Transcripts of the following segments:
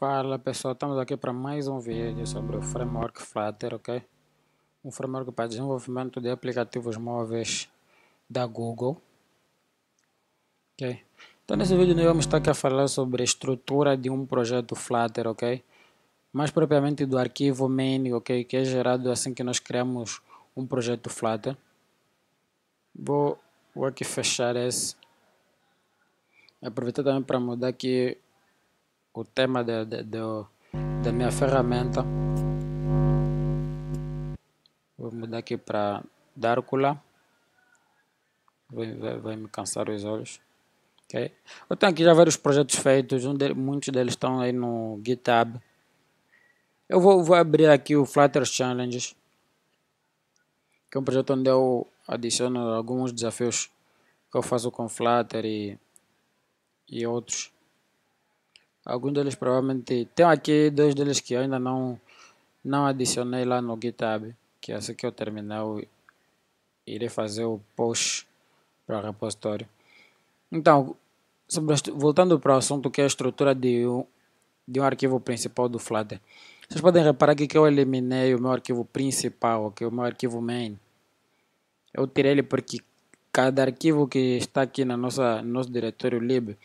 Fala pessoal, estamos aqui para mais um vídeo sobre o framework Flutter, ok? Um framework para desenvolvimento de aplicativos móveis da Google, ok? Então nesse vídeo nós vamos estar aqui a falar sobre a estrutura de um projeto Flutter, ok? Mais propriamente do arquivo main, ok? Que é gerado assim que nós criamos um projeto Flutter. Vou aqui fechar esse. Aproveitar também para mudar aqui o tema da minha ferramenta. Vou mudar aqui para Dárcula. Vai me cansar os olhos. Okay. Eu tenho aqui já vários projetos feitos, muitos deles estão aí no GitHub. Eu vou abrir aqui o Flutter Challenges, que é um projeto onde eu adiciono alguns desafios que eu faço com Flutter e outros. Alguns deles provavelmente... Tem aqui dois deles que eu ainda não adicionei lá no GitHub, que assim que eu terminar eu irei fazer o push para o repositório. Então, voltando para o assunto que é a estrutura de um arquivo principal do Flutter. Vocês podem reparar aqui que eu eliminei o meu arquivo principal, que é o meu arquivo main. Eu tirei ele porque cada arquivo que está aqui no nosso diretório lib,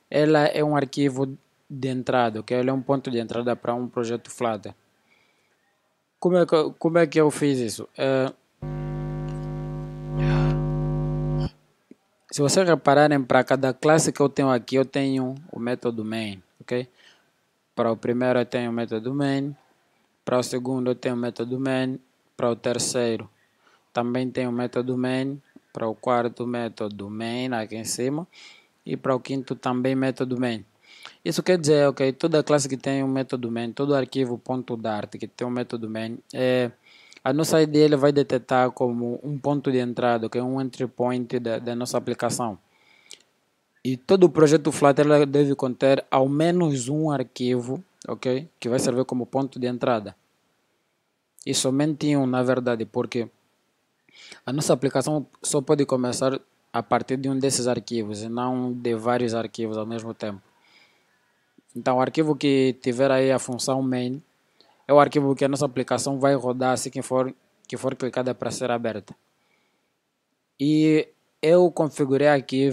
ela é um arquivo de entrada, ok? Ele é um ponto de entrada para um projeto Flutter. Como é que eu fiz isso? Se vocês repararem, para cada classe que eu tenho aqui, eu tenho o método main, ok? Para o primeiro eu tenho o método main, para o segundo eu tenho o método main, para o terceiro também tenho o método main, para o quarto método main aqui em cima e para o quinto também método main. Isso quer dizer, ok, toda classe que tem um método main, todo arquivo .dart que tem um método main, a nossa IDE vai detectar como um ponto de entrada, que é um entry point da nossa aplicação. E todo o projeto Flutter deve conter ao menos um arquivo, ok, que vai servir como ponto de entrada. E somente um, na verdade, porque a nossa aplicação só pode começar a partir de um desses arquivos e não de vários arquivos ao mesmo tempo. Então, o arquivo que tiver aí a função main é o arquivo que a nossa aplicação vai rodar assim que for clicada para ser aberta. E eu configurei aqui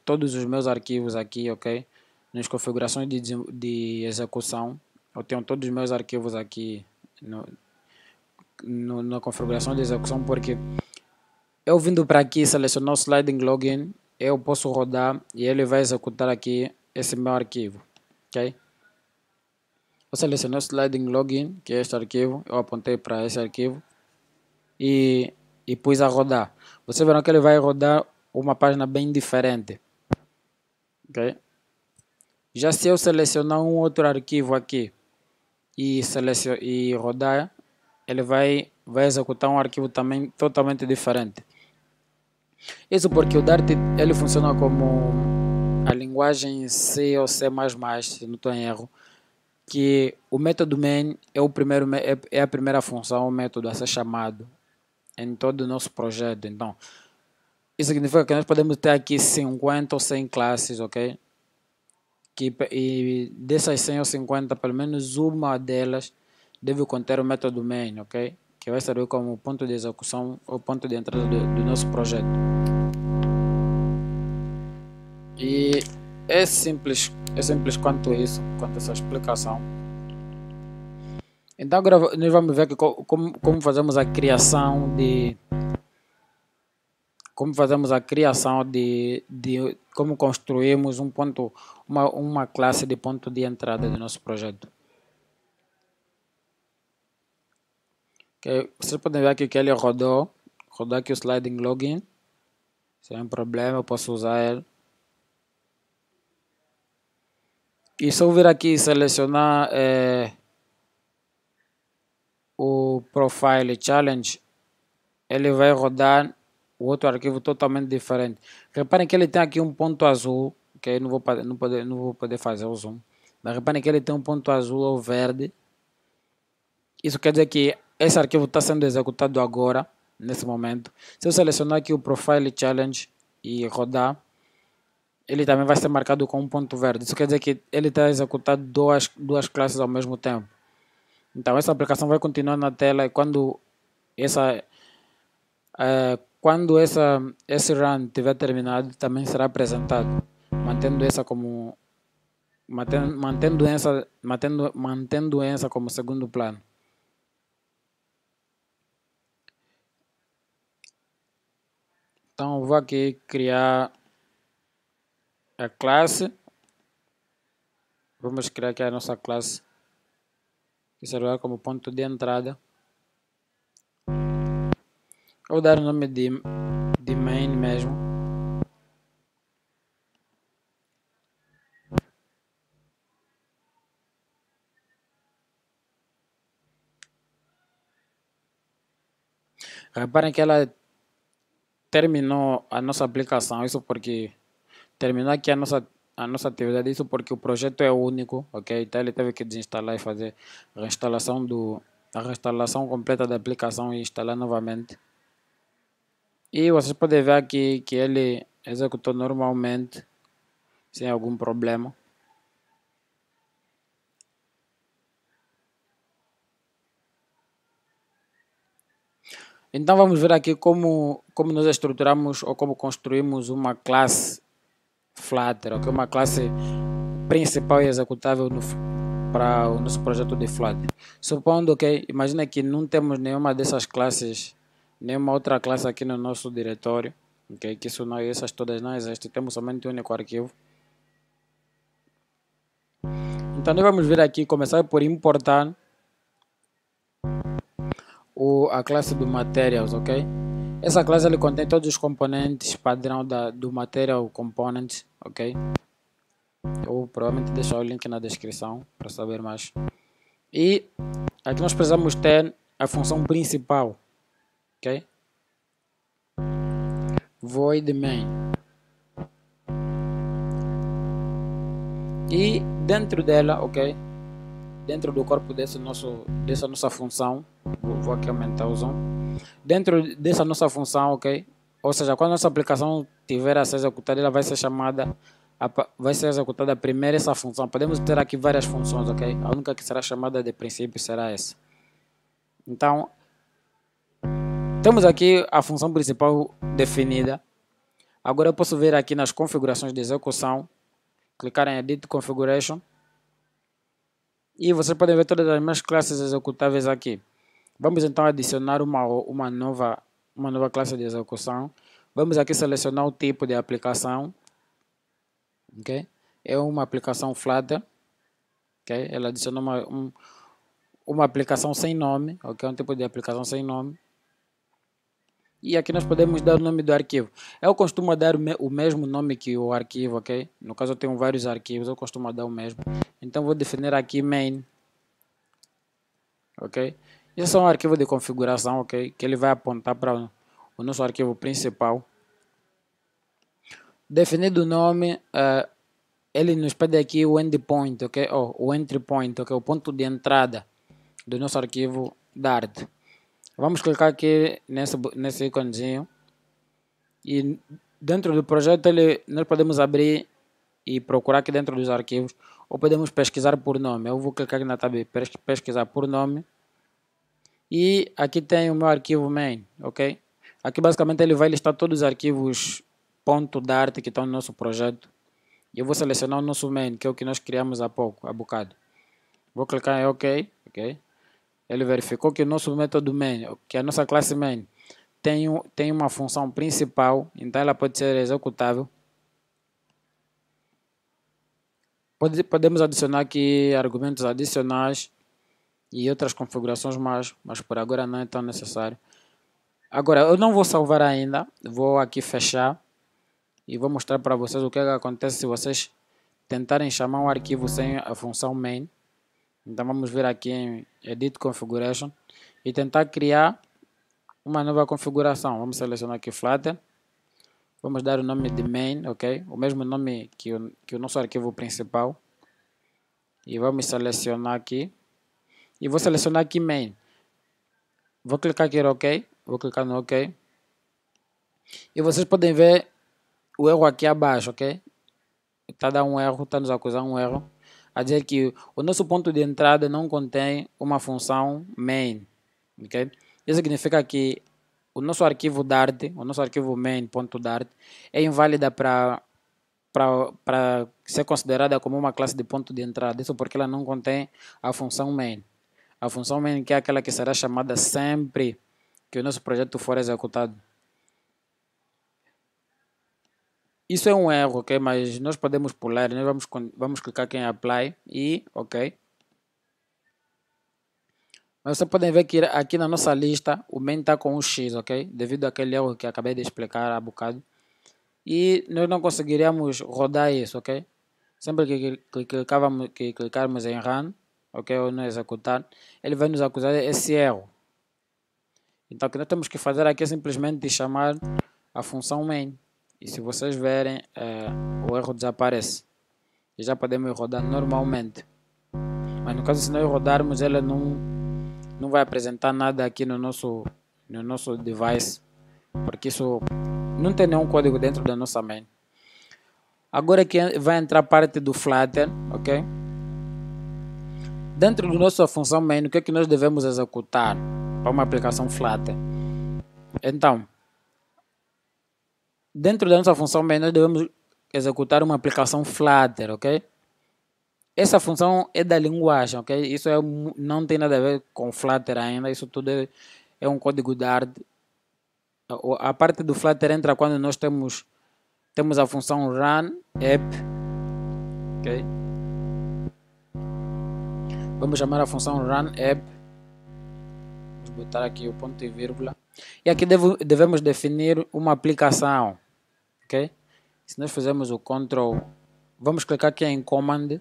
todos os meus arquivos aqui, ok? Nas configurações de execução, eu tenho todos os meus arquivos aqui na configuração de execução, porque eu vindo para aqui selecionar o sliding login, eu posso rodar e ele vai executar aqui esse meu arquivo, ok? Eu selecionei o sliding login, que é este arquivo, eu apontei para esse arquivo e pus a rodar. Vocês verão que ele vai rodar uma página bem diferente, ok? Já se eu selecionar um outro arquivo aqui e rodar, ele vai executar um arquivo também totalmente diferente. Isso porque o Dart ele funciona como a linguagem C ou C++, se não estou em erro, que o método main é a primeira função, o método a ser chamado em todo o nosso projeto. Então, isso significa que nós podemos ter aqui 50 ou 100 classes, ok? E dessas 100 ou 50, pelo menos uma delas deve conter o método main, ok? Que vai servir como ponto de execução ou ponto de entrada do nosso projeto. E é simples quanto isso, quanto essa explicação. Então agora nós vamos ver aqui como fazemos a criação de como construímos uma classe de ponto de entrada do nosso projeto. Okay. Vocês podem ver aqui que ele rodou aqui o sliding login, sem problema, eu posso usar ele. E se eu vir aqui e selecionar o Profile Challenge, ele vai rodar o outro arquivo totalmente diferente. Reparem que ele tem aqui um ponto azul, que não vou poder fazer o zoom, mas reparem que ele tem um ponto azul ou verde. Isso quer dizer que esse arquivo está sendo executado agora, nesse momento. Se eu selecionar aqui o Profile Challenge e rodar, ele também vai ser marcado com um ponto verde. Isso quer dizer que ele está executando duas classes ao mesmo tempo. Então essa aplicação vai continuar na tela e essa, esse run tiver terminado, também será apresentado, mantendo essa como segundo plano. Então eu vou aqui criar a classe. Vamos criar aqui a nossa classe, que será como ponto de entrada. Eu vou dar o nome de main mesmo. Reparem que ela terminou a nossa aplicação, isso porque terminou aqui a nossa atividade, isso porque o projeto é único, ok? Então ele teve que desinstalar e fazer a reinstalação completa da aplicação e instalar novamente. E vocês podem ver aqui que ele executou normalmente, sem algum problema. Então vamos ver aqui como nós estruturamos ou como construímos uma classe Flutter, okay? Uma classe principal e executável para o nosso projeto de Flutter. Supondo que, imagina que não temos nenhuma dessas classes, nenhuma outra classe aqui no nosso diretório, okay? Que essas todas não existem, temos somente um único arquivo. Então nós vamos vir aqui, começar por importar a classe do Materials, ok? Essa classe ele contém todos os componentes padrão do Material Component, ok? Eu provavelmente deixar o link na descrição para saber mais. E aqui nós precisamos ter a função principal, ok? Void main. E dentro dela, ok? Dentro do corpo dessa nossa função, vou aqui aumentar o zoom. Dentro dessa nossa função, ok? Ou seja, quando a nossa aplicação tiver a ser executada, ela vai ser executada primeiro essa função. Podemos ter aqui várias funções, ok? A única que será chamada de princípio será essa. Então, temos aqui a função principal definida. Agora eu posso vir aqui nas configurações de execução, clicar em Edit Configuration. E vocês podem ver todas as minhas classes executáveis aqui. Vamos então adicionar uma nova classe de execução. Vamos aqui selecionar o tipo de aplicação. Okay? É uma aplicação Flutter. Okay? Ela adiciona uma aplicação sem nome. Okay? Um tipo de aplicação sem nome. E aqui nós podemos dar o nome do arquivo. Eu costumo dar o mesmo nome que o arquivo, ok? No caso eu tenho vários arquivos, eu costumo dar o mesmo. Então vou definir aqui main, ok? Esse é um arquivo de configuração, ok? Que ele vai apontar para o nosso arquivo principal. Definido o nome, ele nos pede aqui o endpoint, ok? O entry point, ok? O ponto de entrada do nosso arquivo Dart. Vamos clicar aqui nesse íconezinho e dentro do projeto nós podemos abrir e procurar aqui dentro dos arquivos ou podemos pesquisar por nome. Eu vou clicar aqui na tab pesquisar por nome e aqui tem o meu arquivo main, ok? Aqui basicamente ele vai listar todos os arquivos .dart que estão no nosso projeto. E eu vou selecionar o nosso main, que é o que nós criamos há bocado. Vou clicar em OK, ok? Ele verificou que o nosso método main, que a nossa classe main, tem uma função principal, então ela pode ser executável. Podemos adicionar aqui argumentos adicionais e outras configurações mais, mas por agora não é tão necessário. Agora, eu não vou salvar ainda, vou aqui fechar e vou mostrar para vocês o que acontece se vocês tentarem chamar um arquivo sem a função main. Então vamos vir aqui em Edit Configuration e tentar criar uma nova configuração. Vamos selecionar aqui Flutter. Vamos dar o nome de main, ok? O mesmo nome que o nosso arquivo principal. E vamos selecionar aqui. E vou selecionar aqui main. Vou clicar aqui em OK. Vou clicar no OK. E vocês podem ver o erro aqui abaixo, ok? está a dar um erro, está nos acusando um erro, a dizer que o nosso ponto de entrada não contém uma função main, ok? Isso significa que o nosso arquivo Dart, o nosso arquivo main.dart é inválida para ser considerada como uma classe de ponto de entrada. Isso porque ela não contém a função main. A função main que é aquela que será chamada sempre que o nosso projeto for executado. Isso é um erro, ok? Mas nós podemos pular, nós vamos clicar aqui em Apply e ok. Mas vocês podem ver que aqui na nossa lista o main está com um X, ok? Devido àquele erro que acabei de explicar há bocado. E nós não conseguiríamos rodar isso, ok? Sempre que clicarmos em Run, ok? Ou não executar, ele vai nos acusar esse erro. Então o que nós temos que fazer aqui é simplesmente chamar a função main. E se vocês verem, o erro desaparece. E já podemos rodar normalmente. Mas no caso, se nós rodarmos, ela não vai apresentar nada aqui no nosso device. Porque isso não tem nenhum código dentro da nossa main. Agora que vai entrar a parte do Flutter, ok? Dentro da nossa função main, o que é que nós devemos executar para uma aplicação Flutter? Então, dentro da nossa função main, nós devemos executar uma aplicação Flutter, ok? Essa função é da linguagem, ok? Isso não tem nada a ver com Flutter ainda, isso tudo é um código Dart. A parte do Flutter entra quando nós temos a função run app, ok? Vamos chamar a função run app, vamos botar aqui o ponto e vírgula, e aqui devemos definir uma aplicação, ok? Se nós fizermos o control, vamos clicar aqui em command,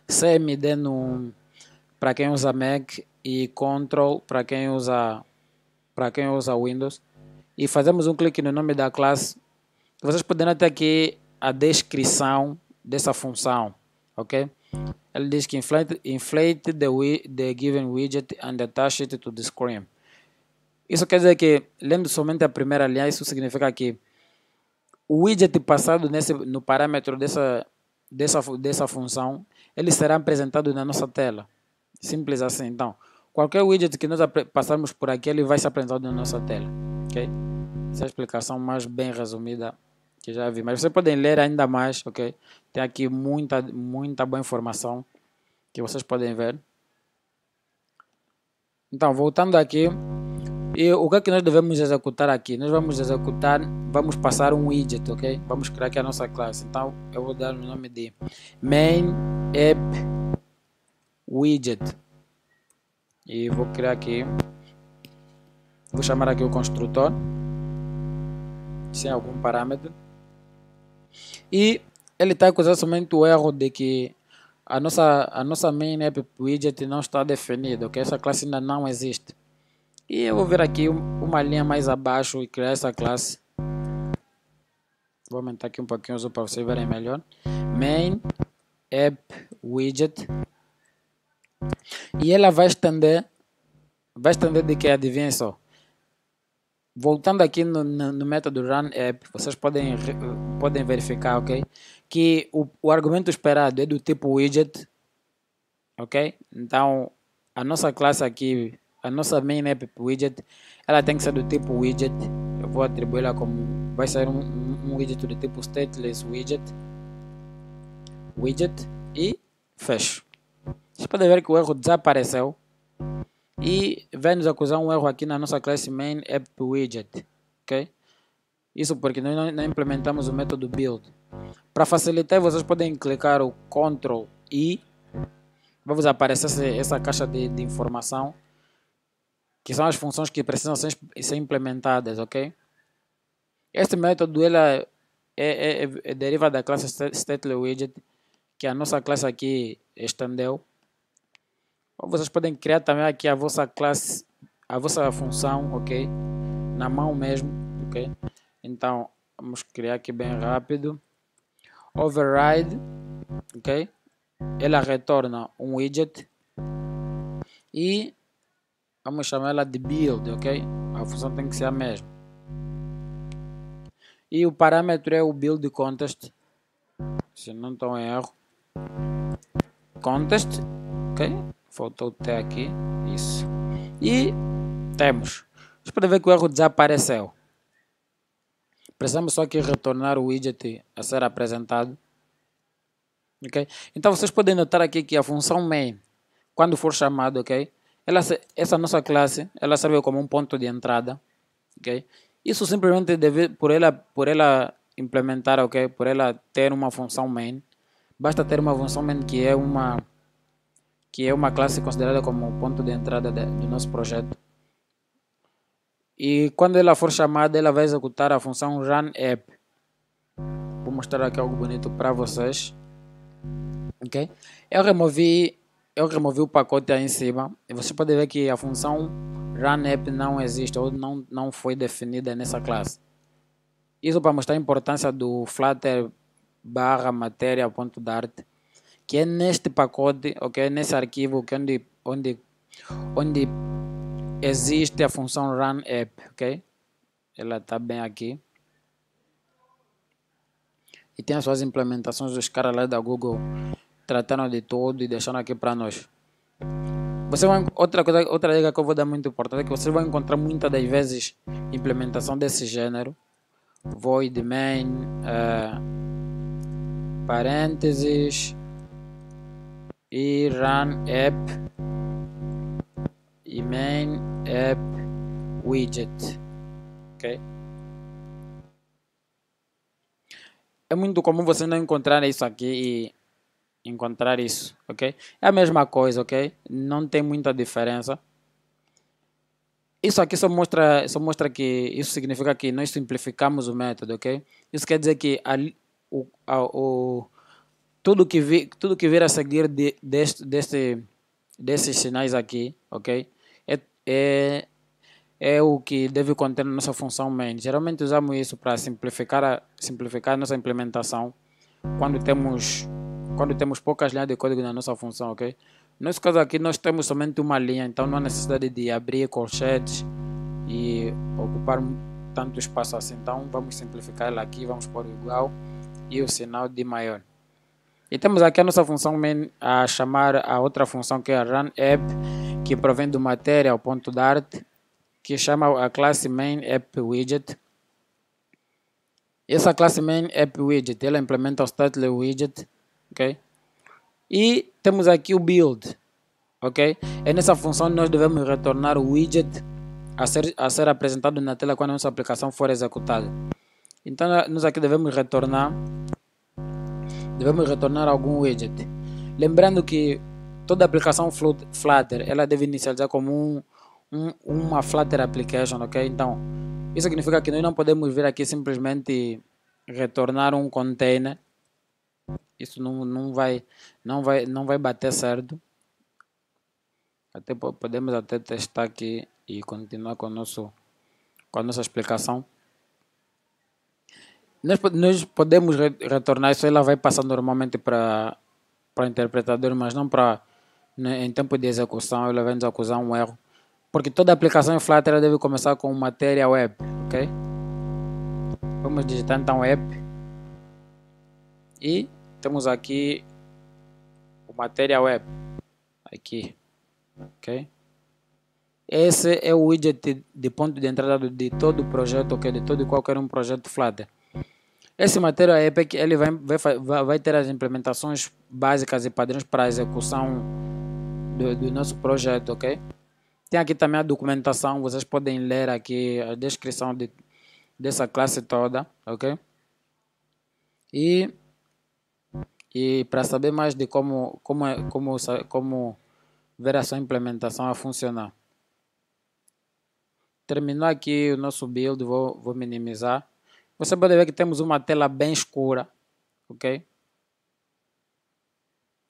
cmd para quem usa Mac e control para quem usa Windows, e fazemos um clique no nome da classe. Vocês poderão ter aqui a descrição dessa função, ok? Ele diz que inflate the given widget and attach it to the screen. Isso quer dizer que, lendo somente a primeira linha, isso significa que o widget passado no parâmetro dessa função, ele será apresentado na nossa tela. Simples assim. Então, qualquer widget que nós passarmos por aqui, ele vai ser apresentado na nossa tela, ok? Essa é a explicação mais bem resumida que já vi, mas vocês podem ler ainda mais, ok? Tem aqui muita boa informação que vocês podem ver. Então, voltando aqui, e o que é que nós devemos executar aqui? Nós vamos passar um widget, ok? Vamos criar aqui a nossa classe. Então, eu vou dar o nome de main app widget e vou criar aqui, vou chamar aqui o construtor sem algum parâmetro. E ele está acusando somente o erro de que a nossa main app widget não está definida, que essa classe ainda não existe. E eu vou vir aqui uma linha mais abaixo e criar essa classe. Vou aumentar aqui um pouquinho o zoom para vocês verem melhor. Main app widget. E ela vai estender de que, adivinhem só. Voltando aqui no método run app, vocês podem verificar, ok? Que o argumento esperado é do tipo widget, ok? Então, a nossa classe aqui, a nossa main app widget, ela tem que ser do tipo widget. Eu vou atribuí-la como, vai ser um widget do tipo stateless widget e fecho. Vocês podem ver que o erro desapareceu. E vai nos acusar um erro aqui na nossa classe main app widget, ok? Isso porque nós não implementamos o método build. Para facilitar, vocês podem clicar o Ctrl I, vai vos aparecer essa caixa de informação, que são as funções que precisam ser implementadas, ok? Este método deriva da classe stateless que a nossa classe aqui estendeu. Vocês podem criar também aqui a vossa classe, a vossa função, ok? Na mão mesmo, ok? Então, vamos criar aqui bem rápido. Override, ok? Ela retorna um widget e vamos chamar ela de build, ok? A função tem que ser a mesma. E o parâmetro é o build context. se não estou em erro. Context, ok? Faltou o T aqui, isso. E temos. Vocês podem ver que o erro desapareceu. Precisamos só aqui retornar o widget a ser apresentado. Ok? Então vocês podem notar aqui que a função main, quando for chamado, ok? Essa nossa classe, ela serve como um ponto de entrada, ok? Isso simplesmente por ela implementar, ok? Por ela ter uma função main, basta ter uma função main que é uma classe considerada como ponto de entrada do nosso projeto. E quando ela for chamada, ela vai executar a função run app. Vou mostrar aqui algo bonito para vocês. Ok? Eu removi o pacote aí em cima e você pode ver que a função run app não existe ou não foi definida nessa classe. Isso para mostrar a importância do Flutter barra matéria.dart, que é neste pacote, ok? Nesse arquivo que onde existe a função run app, ok? Ela está bem aqui. E tem as suas implementações dos caras lá da Google trataram de tudo e deixaram aqui para nós. Outra dica que eu vou dar muito importante é que vocês vão encontrar muitas das vezes implementação desse gênero. Void main, parênteses e run app e main app widget, ok? É muito comum você não encontrar isso aqui e encontrar isso, ok? É a mesma coisa, ok? Não tem muita diferença. Isso aqui só mostra que isso significa que nós simplificamos o método, ok? Isso quer dizer que tudo que vir a seguir desses sinais aqui, ok? É o que deve conter na nossa função main. Geralmente usamos isso para simplificar a nossa implementação quando temos poucas linhas de código na nossa função, ok? No nosso caso aqui nós temos somente uma linha, então não há necessidade de abrir colchetes e ocupar tanto espaço assim. Então vamos simplificar ela aqui, vamos pôr igual e o sinal de maior. E temos aqui a nossa função main a chamar a outra função que é a run app, que provém do material.dart, que chama a classe main app widget. Essa classe main app widget, ela implementa o stateful widget, ok? E temos aqui o build, ok? É nessa função que nós devemos retornar o widget a ser apresentado na tela quando a nossa aplicação for executada. Então nós aqui devemos retornar algum widget. Lembrando que toda aplicação Flutter, ela deve inicializar como uma Flutter application, ok? Então, isso significa que nós não podemos vir aqui simplesmente retornar um container. Isso não vai bater certo. Podemos até testar aqui e continuar com a nossa explicação. Nós podemos retornar isso, ela vai passar normalmente para o interpretador, mas não em tempo de execução, ela vai nos acusar um erro. Porque toda aplicação em Flutter deve começar com matéria web, ok? Vamos digitar então web. E temos aqui o matéria web. Aqui, ok? Esse é o widget de ponto de entrada de todo o projeto, ok? De todo e qualquer um projeto Flutter. Esse Material App ele vai ter as implementações básicas e padrões para a execução do nosso projeto, ok? Tem aqui também a documentação, vocês podem ler aqui a descrição dessa classe toda, ok? E para saber mais de como ver a sua implementação a funcionar. Terminou aqui o nosso build, vou minimizar. Você pode ver que temos uma tela bem escura, ok?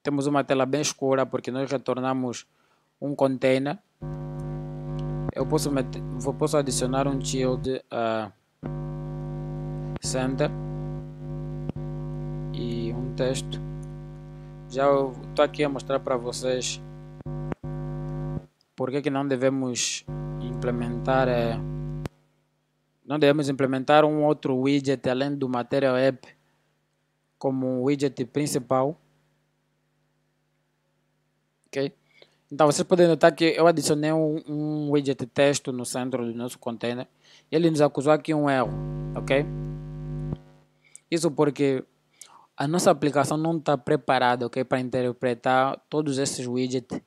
Temos uma tela bem escura porque nós retornamos um container. Eu posso adicionar um child center e um texto. Já estou aqui a mostrar para vocês por que não devemos implementar um outro widget além do Material App como um widget principal. Ok? Então vocês podem notar que eu adicionei um widget texto no centro do nosso container. Ele nos acusou aqui um erro, ok? Isso porque a nossa aplicação não está preparada, ok, para interpretar todos esses widgets,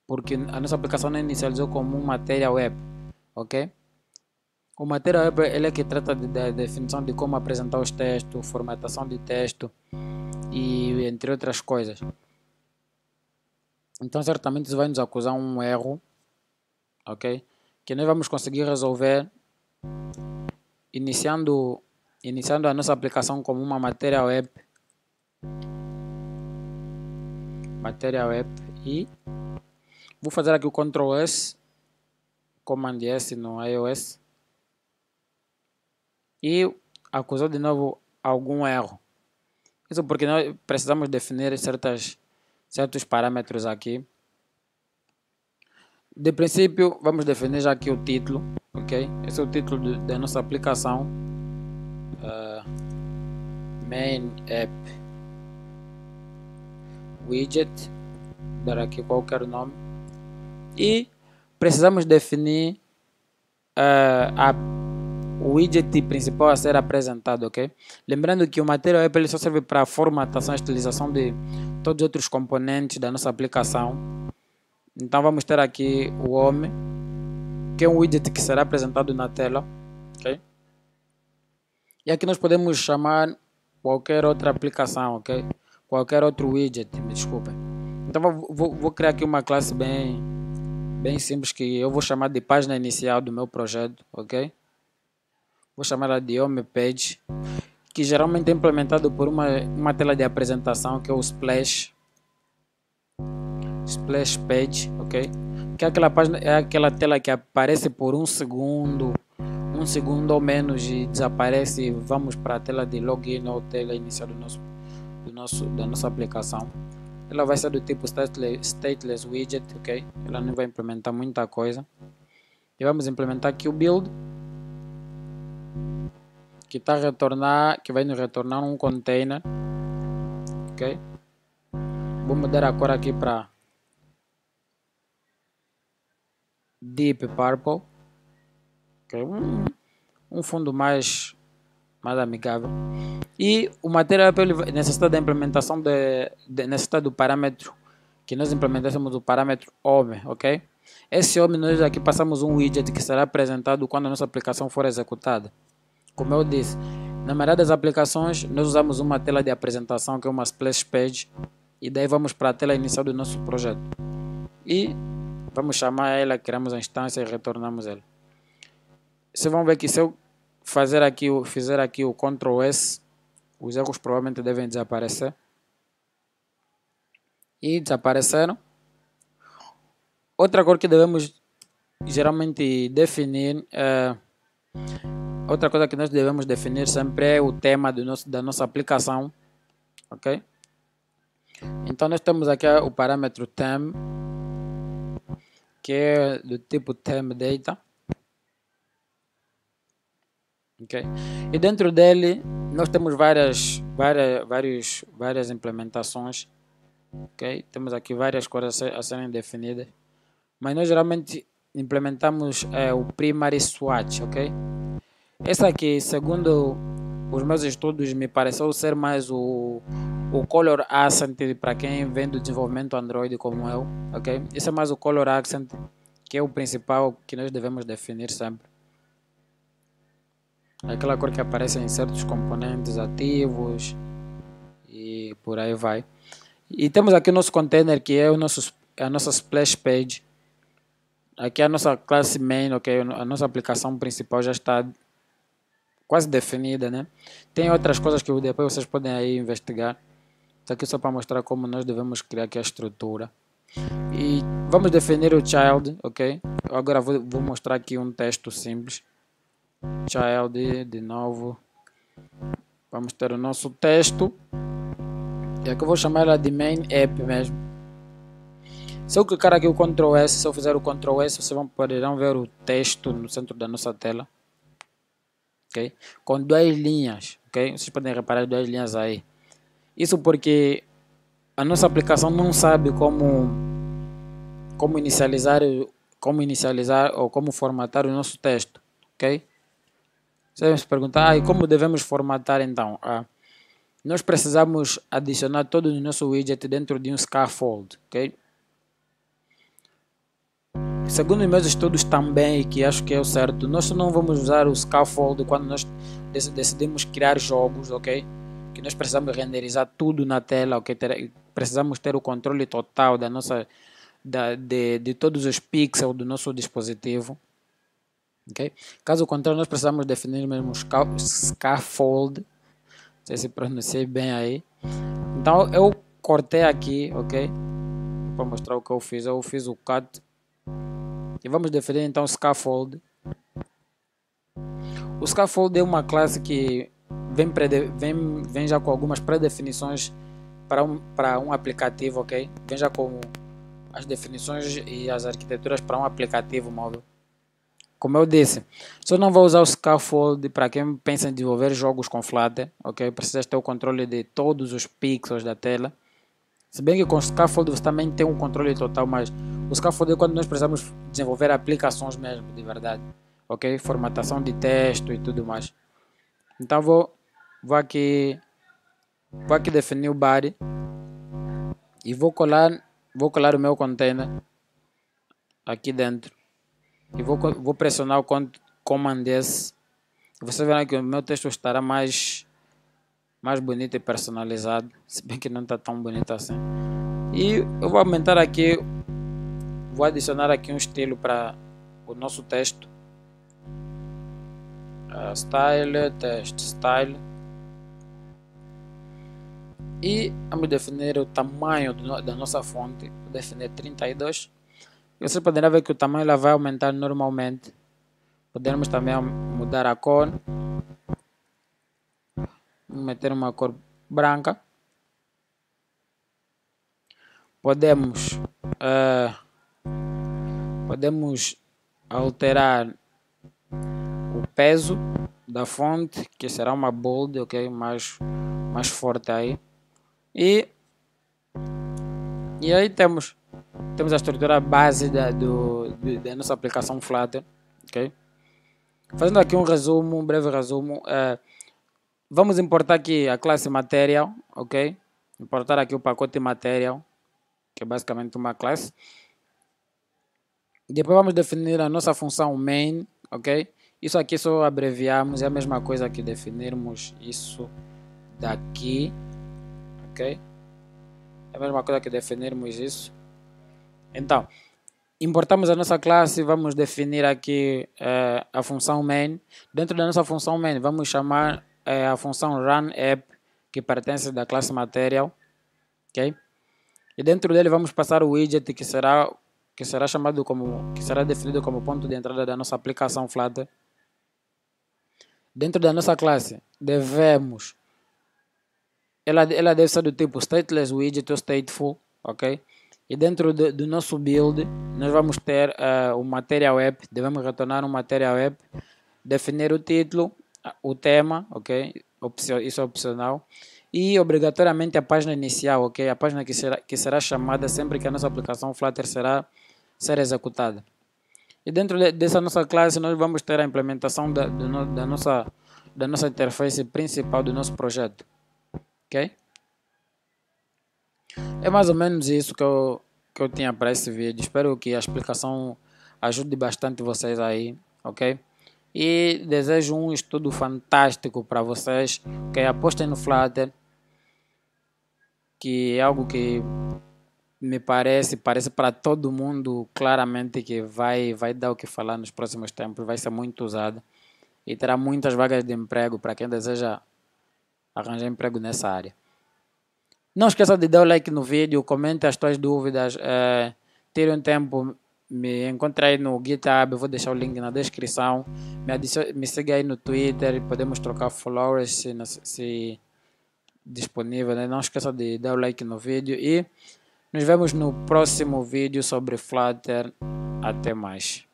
porque a nossa aplicação não inicializou como uma matéria web, ok? O matéria web ele é que trata da definição de como apresentar os textos, formatação de texto e entre outras coisas. Então certamente isso vai nos acusar um erro, ok? Que nós vamos conseguir resolver iniciando a nossa aplicação como uma matéria web. E vou fazer aqui o Ctrl S, Command S no iOS e acusou de novo algum erro. Isso porque nós precisamos definir certos parâmetros aqui. De princípio, vamos definir já aqui o título, ok? Esse é o título da nossa aplicação. Main App Widget, dar aqui qualquer nome. E precisamos definir o widget principal a ser apresentado, ok? Lembrando que o Material App ele só serve para formatação e estilização de todos os outros componentes da nossa aplicação. Então vamos ter aqui o Home, que é um widget que será apresentado na tela, ok? E aqui nós podemos chamar qualquer outra aplicação, ok? Qualquer outro widget, me desculpem. Então vou criar aqui uma classe bem simples que eu vou chamar de página inicial do meu projeto, ok? Vou chamar ela de Home Page, que geralmente é implementado por uma tela de apresentação que é o Splash Page, ok? Que aquela página é aquela tela que aparece por um segundo ou menos e desaparece e vamos para a tela de login ou tela inicial da nossa aplicação. Ela vai ser do tipo stateless widget, ok? Ela não vai implementar muita coisa. E vamos implementar aqui o build, que vai nos retornar um container, ok? Vou mudar a cor aqui para Deep Purple, okay? Um fundo mais amigável. E o Material ele necessita da implementação necessita do parâmetro que nós implementamos, o parâmetro Home, ok? Esse Home nós aqui passamos um widget que será apresentado quando a nossa aplicação for executada. Como eu disse, na maioria das aplicações nós usamos uma tela de apresentação que é uma splash page e daí vamos para a tela inicial do nosso projeto e vamos chamar ela, criamos a instância e retornamos ela. Vocês vão ver que se eu fizer aqui o Ctrl S, os erros provavelmente devem desaparecer. E desapareceram. Outra coisa que devemos geralmente definir, outra coisa que nós devemos definir sempre é o tema da nossa aplicação, ok? Então nós temos aqui o parâmetro theme, que é do tipo theme data, ok? E dentro dele nós temos várias implementações, ok? Temos aqui várias coisas a serem definidas, mas nós geralmente implementamos o primary swatch, ok? Esse aqui, segundo os meus estudos, me pareceu ser mais o color accent para quem vem do desenvolvimento Android como eu, ok? Esse é mais o color accent, que é o principal que nós devemos definir sempre. Aquela cor que aparece em certos componentes ativos e por aí vai. E temos aqui o nosso container, que é a nossa splash page. Aqui é a nossa classe main, ok? A nossa aplicação principal já está quase definida, né? Tem outras coisas que depois vocês podem aí investigar. Isso aqui só para mostrar como nós devemos criar aqui a estrutura. E vamos definir o child, ok? Eu agora vou mostrar aqui um texto simples. Child, de novo. Vamos ter o nosso texto. E aqui eu vou chamar ela de main app mesmo. Se eu clicar aqui o Ctrl S, se eu fizer o Ctrl S, vocês poderão ver o texto no centro da nossa tela. Okay? Com duas linhas, ok? Vocês podem reparar as duas linhas aí. Isso porque a nossa aplicação não sabe como inicializar ou como formatar o nosso texto, ok? Você vai se perguntar, e como devemos formatar então? Nós precisamos adicionar todo o nosso widget dentro de um scaffold, ok? Segundo os meus estudos também, que acho que é o certo, nós não vamos usar o scaffold quando nós decidimos criar jogos, ok? Que nós precisamos renderizar tudo na tela, ok? Precisamos ter o controle total de todos os pixels do nosso dispositivo, ok? Caso contrário, nós precisamos definir mesmo scaffold, não sei se pronunciei bem aí. Então eu cortei aqui, ok? Para mostrar o que eu fiz o cut. E vamos definir então o scaffold. O scaffold é uma classe que vem já com algumas pré-definições para um aplicativo, ok? Vem já com as definições e as arquiteturas para um aplicativo móvel. Como eu disse, só não vou usar o scaffold para quem pensa em desenvolver jogos com Flutter, ok? Precisa ter o controle de todos os pixels da tela. Se bem que com o scaffold você também tem um controle total, mas o scaffold é quando nós precisamos desenvolver aplicações mesmo, de verdade, ok? Formatação de texto e tudo mais. Então vou aqui definir o body e vou colar o meu container aqui dentro e vou pressionar o Command S. Você verá que o meu texto estará mais bonito e personalizado, se bem que não está tão bonito assim. E eu vou aumentar aqui, vou adicionar aqui um estilo para o nosso texto. Style, text style. E vamos definir o tamanho da nossa fonte. Vou definir 32. E você poderá ver que o tamanho ela vai aumentar normalmente. Podemos também mudar a cor. Vamos meter uma cor branca. Podemos alterar o peso da fonte, que será uma bold, ok, mais forte aí. E aí temos a estrutura base da nossa aplicação Flutter, ok? Fazendo aqui um breve resumo, vamos importar aqui a classe Material, ok? Importar aqui o pacote Material, que é basicamente uma classe. Depois vamos definir a nossa função main, ok? Isso aqui só abreviamos, é a mesma coisa que definirmos isso daqui, ok? É a mesma coisa que definirmos isso. Então, importamos a nossa classe, vamos definir aqui a função main. Dentro da nossa função main, vamos chamar a função runApp, que pertence da classe Material, ok? E dentro dele vamos passar o widget que será definido como ponto de entrada da nossa aplicação Flutter. Dentro da nossa classe ela deve ser do tipo stateless widget ou stateful, ok? E dentro do nosso build nós vamos ter o material app, devemos retornar um material app, definir o título, o tema, ok? Isso é opcional. E obrigatoriamente a página inicial, ok? A página que será chamada sempre que a nossa aplicação Flutter ser executada. E dentro dessa nossa classe nós vamos ter a implementação da nossa interface principal do nosso projeto, ok? É mais ou menos isso que eu tinha para esse vídeo. Espero que a explicação ajude bastante vocês aí, ok? E desejo um estudo fantástico para vocês, ok? Apostem no Flutter, que é algo que me parece para todo mundo claramente que vai dar o que falar nos próximos tempos, vai ser muito usado e terá muitas vagas de emprego para quem deseja arranjar emprego nessa área. Não esqueça de dar o like no vídeo, comente as suas dúvidas, tire um tempo, me encontre aí no GitHub, eu vou deixar o link na descrição, me siga aí no Twitter, podemos trocar followers se disponível, né? Não esqueça de dar o like no vídeo e nos vemos no próximo vídeo sobre Flutter. Até mais.